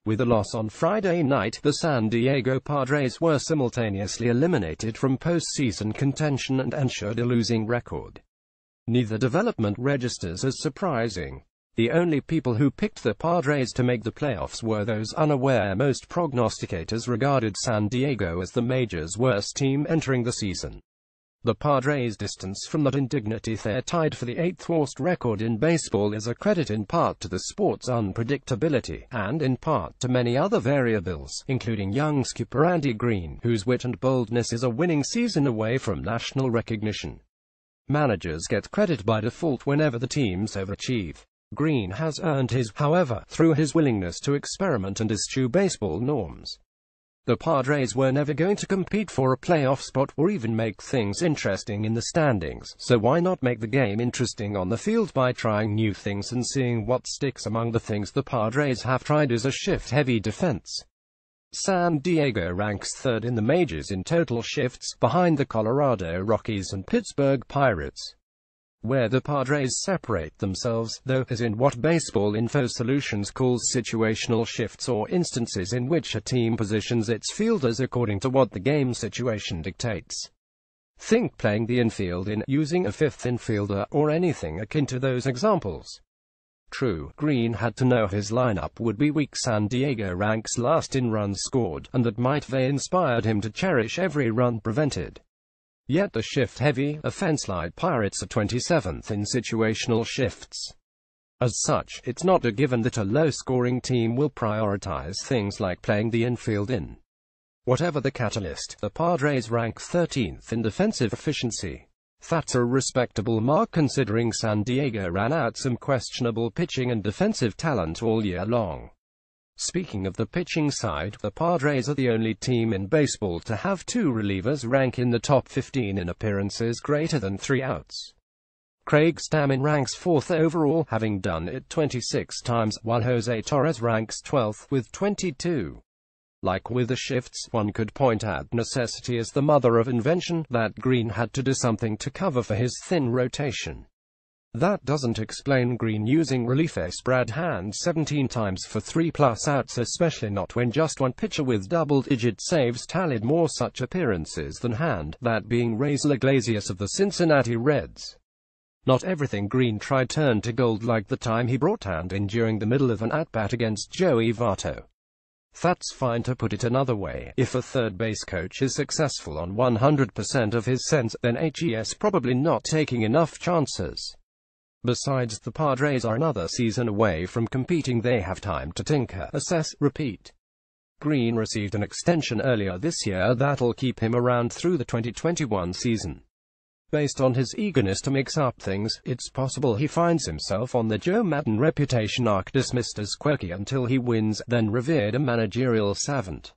With a loss on Friday night, the San Diego Padres were simultaneously eliminated from postseason contention and ensured a losing record. Neither development registers as surprising. The only people who picked the Padres to make the playoffs were those unaware. Most prognosticators regarded San Diego as the major's worst team entering the season. The Padres' distance from that indignity they're tied for the 8th worst record in baseball is a credit in part to the sport's unpredictability, and in part to many other variables, including young skipper Andy Green, whose wit and boldness is a winning season away from national recognition. Managers get credit by default whenever the teams overachieve. Green has earned his, however, through his willingness to experiment and eschew baseball norms. The Padres were never going to compete for a playoff spot or even make things interesting in the standings, so why not make the game interesting on the field by trying new things and seeing what sticks? Among the things the Padres have tried is a shift-heavy defense. San Diego ranks third in the majors in total shifts, behind the Colorado Rockies and Pittsburgh Pirates. Where the Padres separate themselves, though, is in what Baseball Info Solutions calls situational shifts, or instances in which a team positions its fielders according to what the game situation dictates. Think playing the infield in, using a fifth infielder, or anything akin to those examples. True, Green had to know his lineup would be weak. San Diego ranks last in runs scored, and that might have inspired him to cherish every run prevented. Yet the shift-heavy, offense-light Pirates are 27th in situational shifts. As such, it's not a given that a low-scoring team will prioritize things like playing the infield in. Whatever the catalyst, the Padres rank 13th in defensive efficiency. That's a respectable mark considering San Diego ran out some questionable pitching and defensive talent all year long. Speaking of the pitching side, the Padres are the only team in baseball to have two relievers rank in the top 15 in appearances greater than 3 outs. Craig Stammen ranks 4th overall, having done it 26 times, while Jose Torres ranks 12th, with 22. Like with the shifts, one could point out necessity is the mother of invention, that Green had to do something to cover for his thin rotation. That doesn't explain Green using relief ace Brad Hand 17 times for 3+ outs, especially not when just one pitcher with double-digit saves tallied more such appearances than Hand, that being Raisel Iglesias of the Cincinnati Reds. Not everything Green tried turned to gold, like the time he brought Hand in during the middle of an at-bat against Joey Votto. That's fine. To put it another way, if a third base coach is successful on 100% of his sense, then he's probably not taking enough chances. Besides, the Padres are another season away from competing. They have time to tinker, assess, repeat. Green received an extension earlier this year that'll keep him around through the 2021 season. Based on his eagerness to mix up things, it's possible he finds himself on the Joe Maddon reputation arc, dismissed as quirky until he wins, then revered a managerial savant.